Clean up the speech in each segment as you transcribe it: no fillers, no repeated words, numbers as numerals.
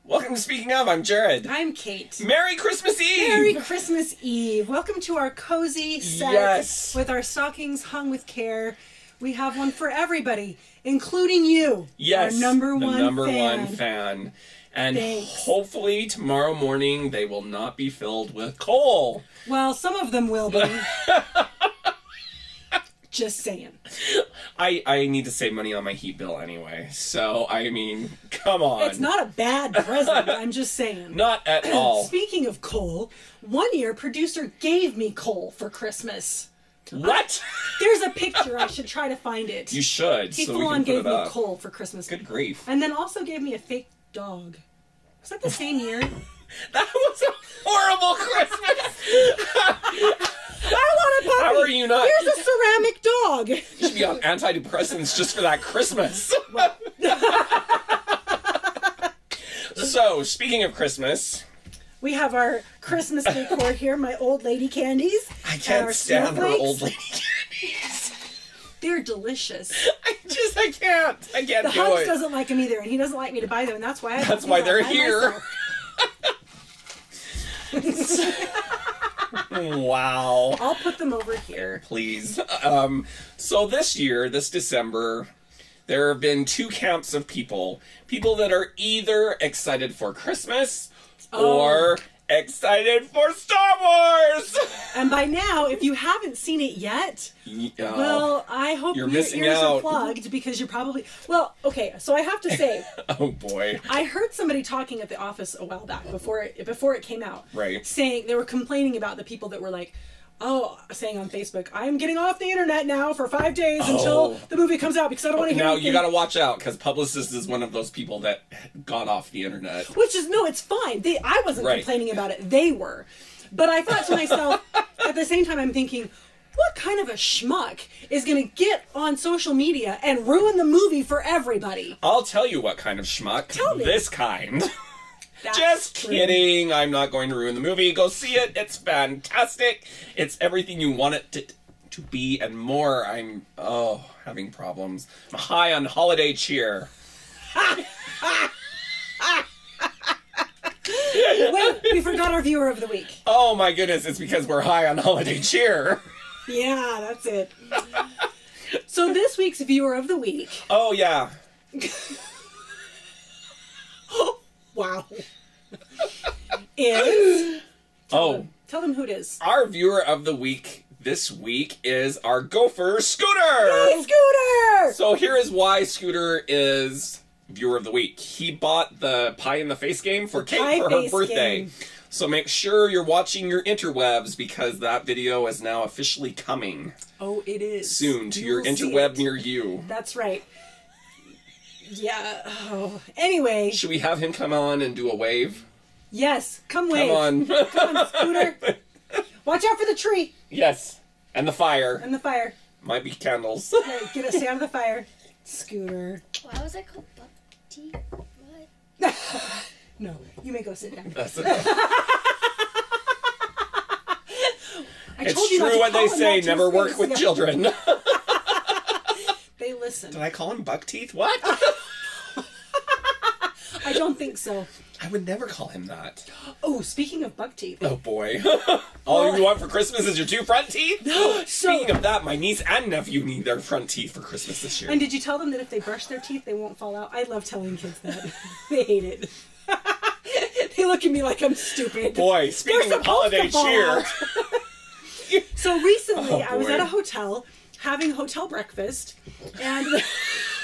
Welcome to Speaking Of, I'm Jared. I'm Kate. Merry Christmas Eve! Merry Christmas Eve. Welcome to our cozy set with our stockings hung with care. We have one for everybody, including you, yes, our number one fan. And Thanks. hopefully tomorrow morning they will not be filled with coal. Well, some of them will be. Just saying. I need to save money on my heat bill anyway, so, I mean, come on. It's not a bad present, I'm just saying. Not at all. Speaking of coal, one year producer gave me coal for Christmas. What? There's a picture, I should try to find it. You should, He so full we on can put gave it me up. coal for Christmas. Good grief. And then also gave me a fake dog. Was that the same year? That was a horrible Christmas! I want a puppy! How are you not? Here's a ceramic dog! You should be on antidepressants just for that Christmas. So, speaking of Christmas... We have our Christmas decor here, my old lady candies. I can't stand her snowflakes. old lady candies. They're delicious. I can't The do Hugs it. doesn't like them either, and he doesn't like me to buy them, and that's why That's why they're by here. Wow. I'll put them over here. Please. So this year, this December, there have been two camps of people. People that are either excited for Christmas or excited for Star Wars. And by now, if you haven't seen it yet, well, I hope you're your missing ears out. are plugged because you're probably... Well, okay, so I have to say... Oh, boy. I heard somebody talking at the office a while back, before it came out. Right. Saying, they were complaining about the people that were like, saying on Facebook, I'm getting off the internet now for 5 days until the movie comes out because I don't want to hear Now, anything. you gotta watch out, because Publicist is one of those people that got off the internet. Which is, no, it's fine. I wasn't Right. complaining about it. They were. But I thought to myself, at the same time, I'm thinking, what kind of a schmuck is going to get on social media and ruin the movie for everybody? I'll tell you what kind of schmuck. Tell me. This kind. That's Just true. kidding. I'm not going to ruin the movie. Go see it. It's fantastic. It's everything you want it to be and more. I'm, having problems. I'm high on holiday cheer. Wait, we forgot our viewer of the week. Oh my goodness, it's because we're high on holiday cheer. Yeah, that's it. So this week's viewer of the week... Oh yeah. Wow. Is... Tell them who it is. Our viewer of the week this week is our gopher, Scooter! Hey, Scooter! So here is why Scooter is viewer of the week. He bought the Pie in the Face game for Kate for her birthday. Game. So make sure you're watching your interwebs because that video is now officially coming. Oh, it is. Soon to You your will see interweb it. near you. That's right. Yeah. Oh. Anyway. Should we have him come on and do a wave? Yes. Come wave. Come on. Come on, Scooter. Watch out for the tree. Yes. And the fire. And the fire. Might be candles. Right, get us stay out of the fire. Scooter. Why was I called Buck T? What? No, you may go sit down. That's it. I It's told you not true to what they call him say, that to never his work face. with Yeah. children. They listen. Did I call him buck teeth? What? I don't think so. I would never call him that. Oh, speaking of buck teeth. Oh boy. All you want for Christmas is your two front teeth? Speaking of that, my niece and nephew need their front teeth for Christmas this year. And did you tell them that if they brush their teeth, they won't fall out? I love telling kids that. They hate it. They look at me like I'm stupid. Boy, speaking of holiday cheer. So recently, I was boy. at a hotel having hotel breakfast, and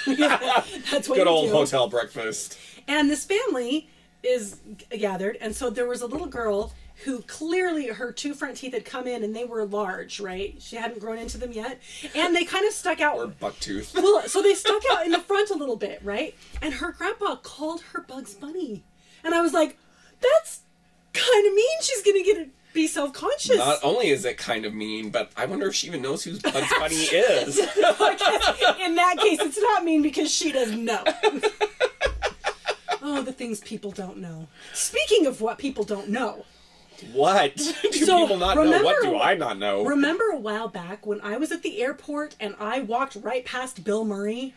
yeah, that's what Good you old do. hotel breakfast. And this family is gathered, and so there was a little girl who clearly her two front teeth had come in and they were large, right? She hadn't grown into them yet, and they kind of stuck out. Or buck tooth. Well, so they stuck out in the front a little bit, right? And her grandpa called her Bugs Bunny, and I was like, "That's kind of mean. She's gonna be self-conscious." Not only is it kind of mean, but I wonder if she even knows who Bugs Bunny is. I guess in that case, it's not mean because she doesn't know. Oh, the things people don't know. Speaking of what people don't know. What? Do people not know? What do I not know? Remember a while back when I was at the airport and I walked right past Bill Murray?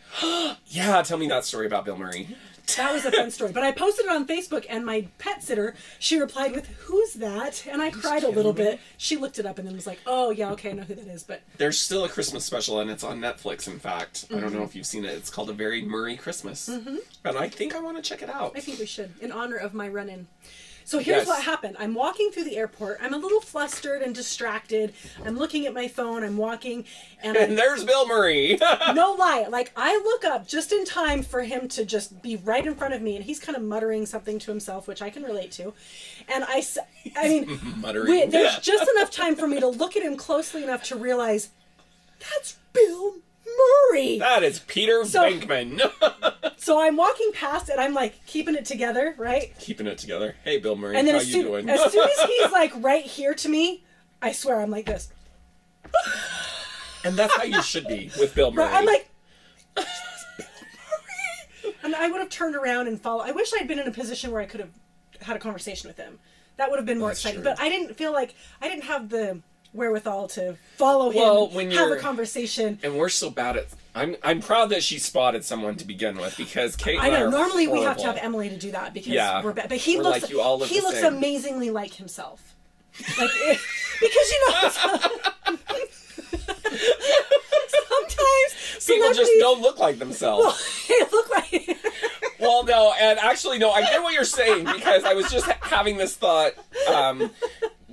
Yeah, tell me that story about Bill Murray. That was a fun story. But I posted it on Facebook, and my pet sitter, she replied with, "Who's that?" And I cried a little bit. She looked it up and then was like, "Oh, yeah, okay, I know who that is." But There's still a Christmas special, and it's on Netflix, in fact. I don't know if you've seen it. It's called A Very Murray Christmas. And I think I want to check it out. I think we should, in honor of my run-in. So here's Yes. what happened. I'm walking through the airport. I'm a little flustered and distracted. I'm looking at my phone. I'm walking, and And there's Bill Murray. no lie, like I look up just in time for him to just be right in front of me, and he's kind of muttering something to himself, which I can relate to. And I mean, Muttering. there's just enough time for me to look at him closely enough to realize that's Bill Murray. That is Peter So- Venkman. So I'm walking past, and I'm like keeping it together, right? Keeping it together. Hey, Bill Murray, And then how as you soon, doing? as soon as he's like right here to me, I swear I'm like this. And that's how you should be with Bill Murray. I'm like, Bill Murray. And I would have turned around and followed. I wish I'd been in a position where I could have had a conversation with him. That would have been more That's exciting. true. But I didn't feel like I didn't have the wherewithal to follow him Well, and when have a you're- conversation. And we're so bad at. I'm proud that she spotted someone to begin with, because Kate. I and know. are Normally we have to horrible. have Emily to do that because Yeah. we're bad. But he We're looks like, you all look he the looks same. amazingly like himself. Like because you know sometimes People just celebrities- don't look like themselves. They look like Well, no, and actually, no, I get what you're saying, because I was just having this thought,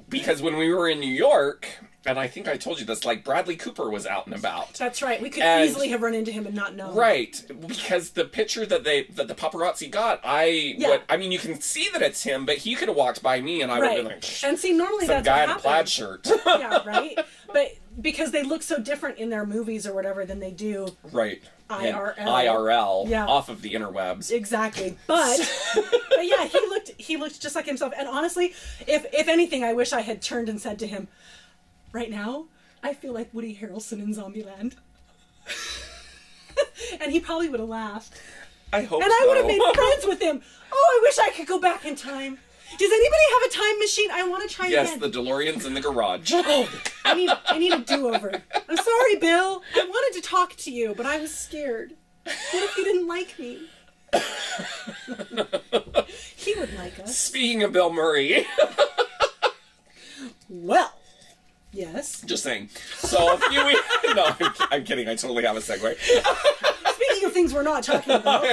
because when we were in New York, and I think I told you this, like, Bradley Cooper was out and about. That's right. We could And- easily have run into him and not known. Right, because the picture that the paparazzi got, Yeah. I mean, you can see that it's him, but he could have walked by me, and I would have Right. been like, And see, normally some that's guy what in a happens. plaid shirt. Yeah, right. But because they look so different in their movies or whatever than they do Right. IRL. And IRL, Yeah. off of the interwebs. exactly. But yeah, he looked just like himself. And honestly, if anything, I wish I had turned and said to him, right now, I feel like Woody Harrelson in Zombieland. And he probably would have laughed. I hope And so. I would have made friends with him. Oh, I wish I could go back in time. Does anybody have a time machine? I want to try Yes, again. the DeLorean's in the garage. Oh, I need a do-over. I'm sorry, Bill. I wanted to talk to you, but I was scared. What if you didn't like me? He would like us. Speaking of Bill Murray, Well, yes. just saying. So a few weeks... No, I'm kidding. I totally have a segue. Speaking of things we're not talking about.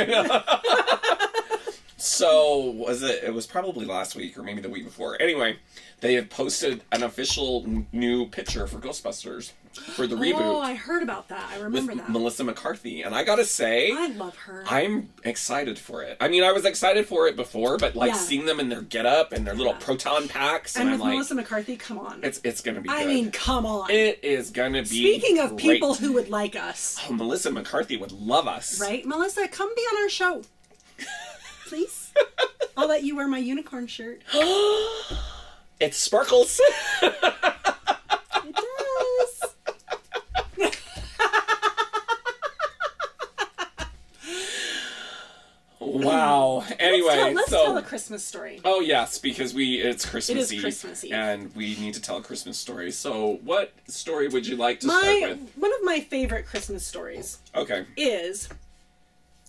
So, it was probably last week or maybe the week before. Anyway, they have posted an official new picture for Ghostbusters for the Oh, reboot I heard about that. I remember with that. Melissa McCarthy. And I gotta say, I love her. I'm excited for it. I mean, I was excited for it before, but like Yeah. seeing them in their getup and their little proton packs, and and with I'm like, Melissa McCarthy, come on. it's gonna be good. I mean, come on. it is gonna be Speaking of great. people who would like us, Oh, Melissa McCarthy would love us. right? Melissa, come be on our show. Please. I'll let you wear my unicorn shirt. It sparkles. It does. Wow. Anyway, let's so tell a Christmas story. oh yes, because it's Christmas Eve, Christmas Eve. and we need to tell a Christmas story. So, what story would you like to start with? One of my favorite Christmas stories Okay. is,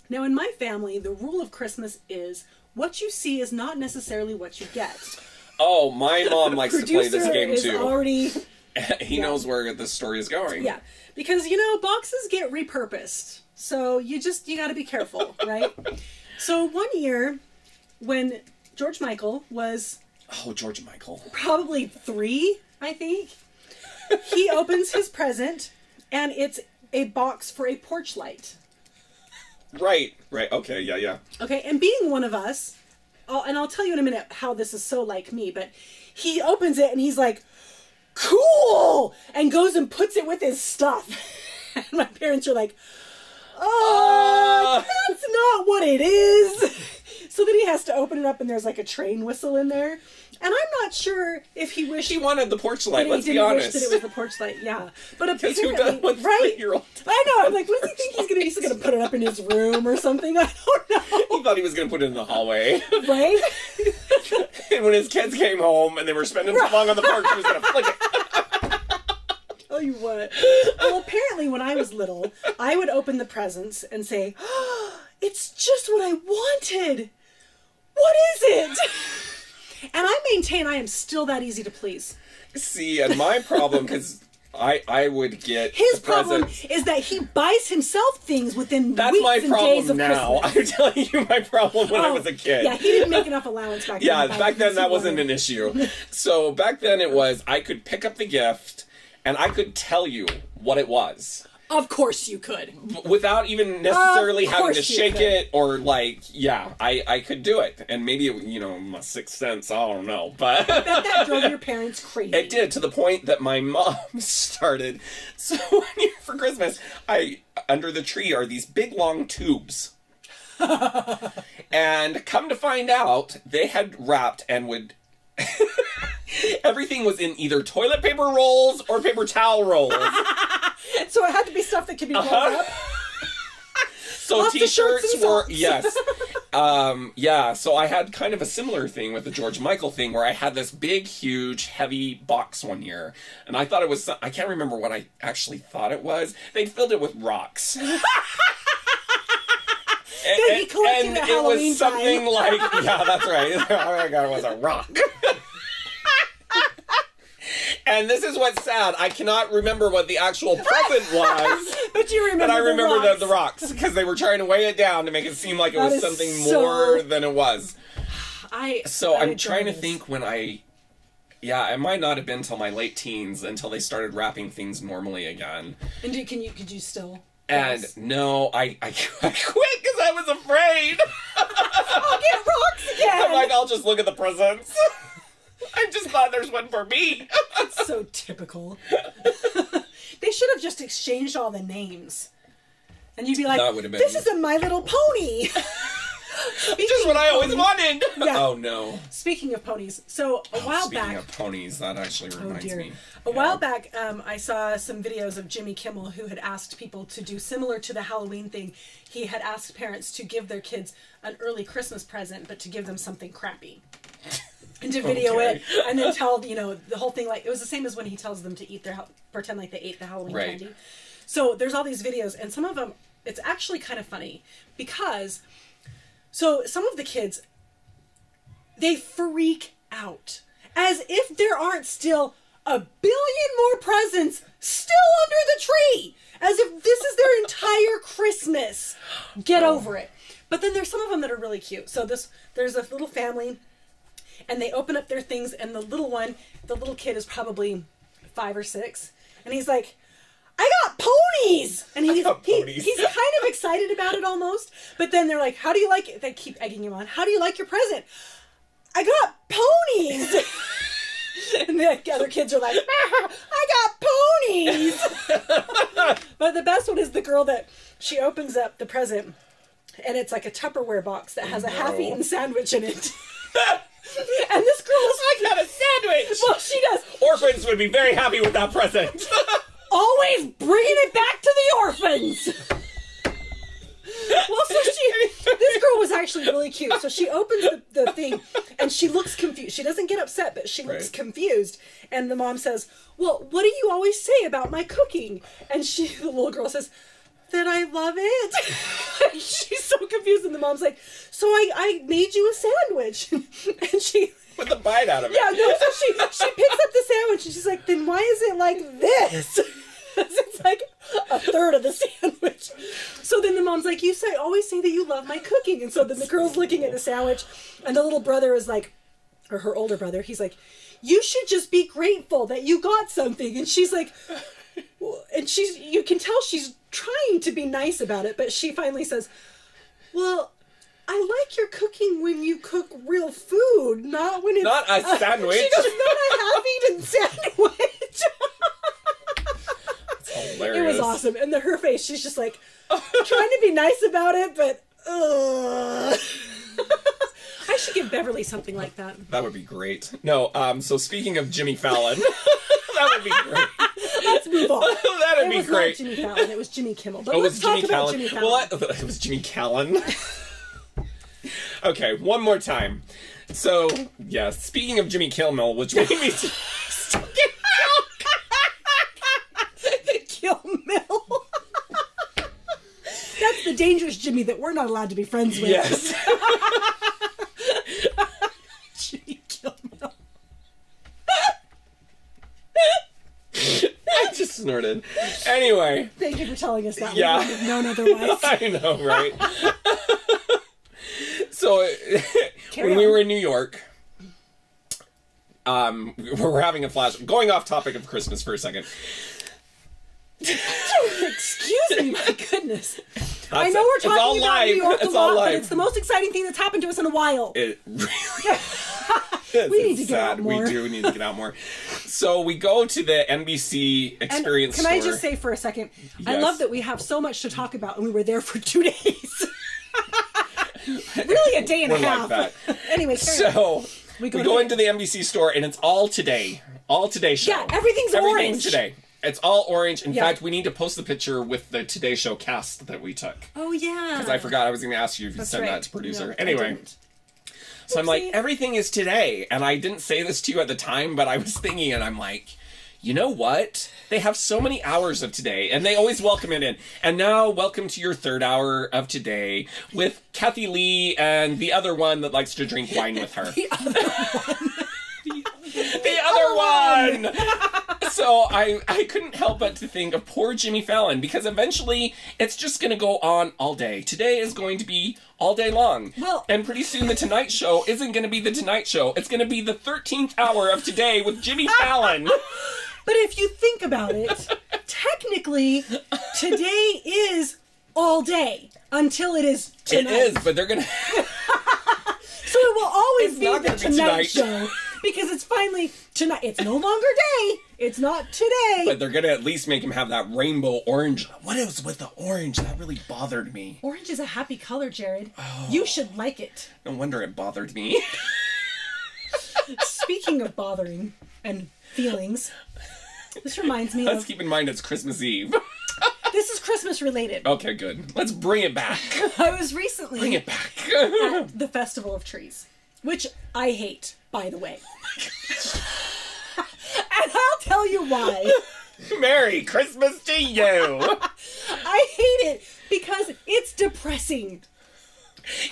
now in my family, the rule of Christmas is what you see is not necessarily what you get. Oh, my mom likes to play this Producer game is too. already, He knows where this story is going. yeah, because you know boxes get repurposed, so you got to be careful, right? So one year, when George Michael was Oh, George Michael. probably 3, I think, he opens his present, and it's a box for a porch light. Right. Right. Okay. Yeah. Yeah. Okay, and being one of us, I'll tell you in a minute how this is so like me, but he opens it and he's like, cool! And goes and puts it with his stuff. And my parents are like, oh, that's not what it is. So then he has to open it up and there's like a train whistle in there. And I'm not sure if he wished He wanted the porch light. that Let's he be didn't wish honest. that it was the porch light, yeah. But Because who apparently, does with right? 3-year-old? I know. I'm like, what does he think he's gonna? He's gonna put it up in his room or something? I don't know. He thought he was going to put it in the hallway. Right? And when his kids came home and they were spending too long on the porch, he was going to flick it. Tell you what. Well, apparently when I was little, I would open the presents and say, oh, It's just what I wanted. What is it? And I maintain I am still that easy to please. See, and my problem, because I would get His the problem presents. is that he buys himself things within That's weeks my and days problem of now. Christmas. I'm telling you my problem when I was a kid. Yeah, he didn't make enough allowance back then. Yeah, to buy back the then things that he wasn't wanted. an issue. So back then it was, I could pick up the gift and I could tell you what it was. Of course you could. Without even necessarily Of having to course you shake could. it or like, yeah, I could do it. And maybe, my sixth sense, I don't know. But I bet that drove your parents crazy. it did, to the point that my mom started. So one year for Christmas, under the tree are these big long tubes. And come to find out, they had wrapped and would... Everything was in either toilet paper rolls or paper towel rolls. So it had to be stuff that could be rolled up. So Lots of shirts t-shirts and were, socks. yes. Yeah, so I had kind of a similar thing with the George Michael thing where I had this big, huge, heavy box one year. And I thought it was, I can't remember what I actually thought it was. They filled it with rocks. That he collected and at it Halloween was something time. like, yeah, that's right. Oh my God, it was a rock. And this is what's sad. I cannot remember what the actual present was. But you remember But I remember the the rocks because they were trying to weigh it down to make it seem like it That was is something so- more than it was. So I I'm adore trying to this. think when it might not have been till my late teens until they started wrapping things normally again. And could you still? And Yes. no, I quit because I was afraid. I'll get rocks again. I'm like, I'll just look at the presents. I just thought there's one for me. That's so typical. They should have just exchanged all the names. And you'd be like, That would have been- this is a My Little Pony. Just what I always wanted. Yeah. Oh no. Speaking of ponies, so a while Speaking back, of ponies, that actually oh reminds dear, me. a Yeah. while back, I saw some videos of Jimmy Kimmel who had asked people to do similar to the Halloween thing. He had asked parents to give their kids an early Christmas present, but to give them something crappy. And to video Okay. it, and then tell, the whole thing, like, it was the same as when he tells them to eat pretend like they ate the Halloween Right. candy. So there's all these videos, and some of them, it's actually kind of funny, because, so some of the kids, they freak out. As if there aren't still a billion more presents still under the tree. As if this is their entire Christmas. Get over it. But then there's some of them that are really cute. So there's a little family, and they open up their things, and the little kid is probably 5 or 6, and he's like, I got ponies! And he's kind of excited about it almost, but then they're like, how do you like it? They keep egging him on. How do you like your present? I got ponies! And the other kids are like, I got ponies! But the best one is the girl that she opens up the present, and it's like a Tupperware box that has a half-eaten sandwich in it. And this girl is I got a sandwich! well, she does. Orphans would be very happy with that present. Always bringing it back to the orphans. Well, so this girl was actually really cute. So she opens the thing, and she looks confused. She doesn't get upset, but she looks Right. confused. And the mom says, well, what do you always say about my cooking? And the little girl says, that I love it. And she's so confused, and the mom's like, so I made you a sandwich. And she... With a bite out of it. Yeah, no, so she picks up the sandwich, and she's like, then why is it like this? It's like a third of the sandwich. So then the mom's like, always say that you love my cooking. And so then the girl's looking at the sandwich, and the little brother is like, or her older brother, he's like, you should just be grateful that you got something. And she's like, and you can tell she's trying to be nice about it, but she finally says, well, I like your cooking when you cook real food, not when it's... Not a sandwich. She goes, not a half-eaten sandwich. Hilarious. It was awesome. And her face, she's just like, trying to be nice about it, but... I should give Beverly something like that. That would be great. No, so speaking of Jimmy Fallon, that would be great. Let's move on. That'd be It was great. not Jimmy Fallon, it was Jimmy Kimmel. But Oh, it let's was talk Jimmy about Fallon. Jimmy Fallon. Well, it was Jimmy Callan. Okay, one more time. So, yeah, speaking of Jimmy Kimmel, which made me Kill Mill. That's the dangerous Jimmy that we're not allowed to be friends with. Yes. Jimmy Gilmore. I just snorted. Anyway. Thank you for telling us that. Yeah. We wouldn't have known otherwise. I know, right? So, Carry when we on. were in New York, we were having a flash. Going off topic of Christmas for a second. Excuse me, my goodness. I know it. we're It's all talking about live. New York It's a all lot, but live. it's the most exciting thing that's happened to us in a while. It really is. We need It's to get out sad. more. We do need to get out more. So we go to the NBC And Experience can store. I just say for a second, I Yes. love that we have so much to talk about, and we were there for 2 days. Really, a day and a We're like half. that. Anyway, carry on. So we go go to into the NBC store and it's all today. All Today show. Yeah, everything's orange. Today. It's all orange. In Yeah. fact, we need to post the picture with the Today Show cast that we took. Oh yeah. Because I forgot I was going to ask you if you That's send right. that to producer. No, I Anyway, didn't. so I'm like, Oopsie. everything is today. And I didn't say this to you at the time, but I was thinking, and I'm like, you know what? They have so many hours of today, and they always welcome it in. And now, welcome to your third hour of today with Kathy Lee and the other one that likes to drink wine with her. The other one! So I couldn't help but to think of poor Jimmy Fallon, because eventually it's just going to go on all day. Today is going to be all day long. Well- and pretty soon the Tonight Show isn't going to be the Tonight Show. It's going to be the 13th hour of today with Jimmy Fallon. But if you think about it, technically, today is all day until it is tonight. It is, but they're going to... So it will always It's be not the gonna be Tonight tonight. Show because it's finally tonight. It's no longer day. It's not today. But they're going to at least make him have that rainbow orange. What is with the orange? That really bothered me. Orange is a happy color, Jared. Oh. You should like it. No wonder it bothered me. Speaking of bothering and feelings, this reminds me Let's of... keep in mind it's Christmas Eve. This is Christmas related. Okay, good. Let's bring it back. I was recently Bring it back. at the Festival of Trees, which I hate, by the way. And I'll tell you why. Merry Christmas to you. I hate it because it's depressing.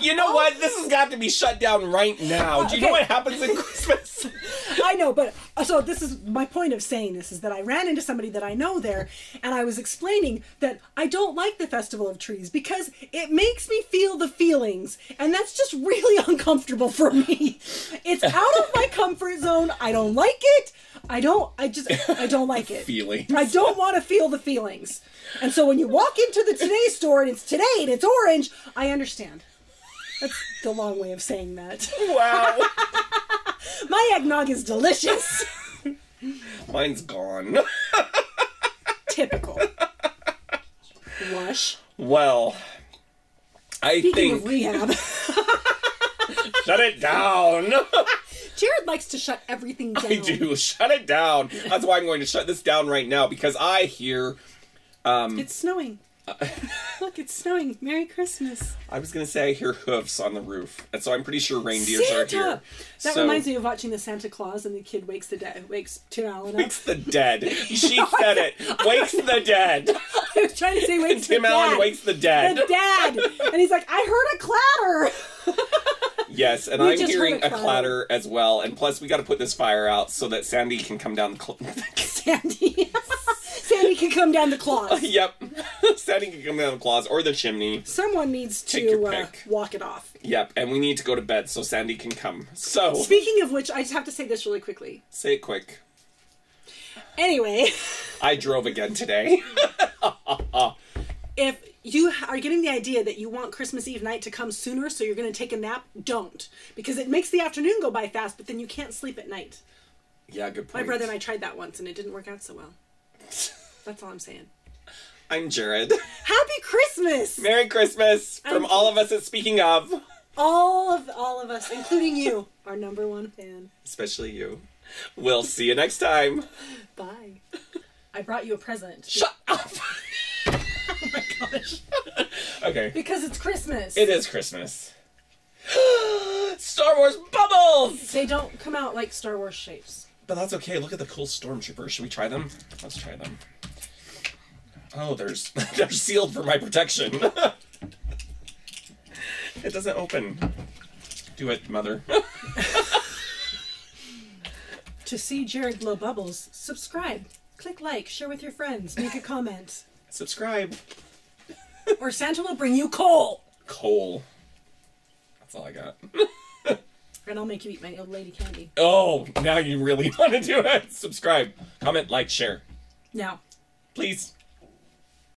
You know what? This has got to be shut down right now. Do you know Okay. what happens in Christmas? I know, but so this is my point of saying this is that I ran into somebody that I know there, and I was explaining that I don't like the Festival of Trees because it makes me feel the feelings, and that's just really uncomfortable for me. It's out of my comfort zone. I don't like it. I don't like it. Feelings. I don't want to feel the feelings. And so when you walk into the Today store and it's today and it's orange, I understand. That's the long way of saying that. Wow. My eggnog is delicious. Mine's gone. Typical. Lush. Well, I Speaking of think... rehab, Shut it down. Jared likes to shut everything down. I do. Shut it down. That's why I'm going to shut this down right now, because I hear... It's snowing. Look, it's snowing. Merry Christmas. I was going to say I hear hoofs on the roof. And so I'm pretty sure reindeers are Santa! here. That So- reminds me of watching the Santa Claus and the kid wakes Tim Allen up. Wakes the dead. She said it. Wakes the dead. I was trying to say wakes Tim the Allen dad. wakes the dead. The dad. And he's like, I heard a clatter. Yes, and We I'm just hearing heard a a clatter as well. And plus, we got to put this fire out so that Sandy can come down the Sandy. Sandy can come down the claws. Yep. Sandy can come down the claws or the chimney. Someone needs Take your to pick. walk it off. Yep, and we need to go to bed so Sandy can come. So, Speaking of which, I just have to say this really quickly. say it quick. Anyway, I drove again today. if you are getting the idea that you want Christmas Eve night to come sooner so you're going to take a nap, don't. Because it makes the afternoon go by fast, but then you can't sleep at night. Yeah, good My point. brother and I tried that once, and it didn't work out so well. That's all I'm saying. I'm Jared. Happy Christmas! Merry Christmas from I'm- all of us at Speaking of. All of us, including you, our #1 fan. Especially you. We'll see you next time. Bye. I brought you a present. Shut up. Oh my gosh. Okay. Because it's Christmas. It is Christmas. Star Wars bubbles! They don't come out like Star Wars shapes. But that's okay. Look at the cool stormtroopers. Should we try them? Let's try them. Oh, they're sealed for my protection. It doesn't open. Do it, mother. To see Jared blow bubbles, subscribe. Click like, share with your friends, make a comment. Subscribe. Or Santa will bring you coal. Coal. That's all I got. And I'll make you eat my old lady candy. Oh, now you really want to do it. Subscribe, comment, like, share. Now. Please.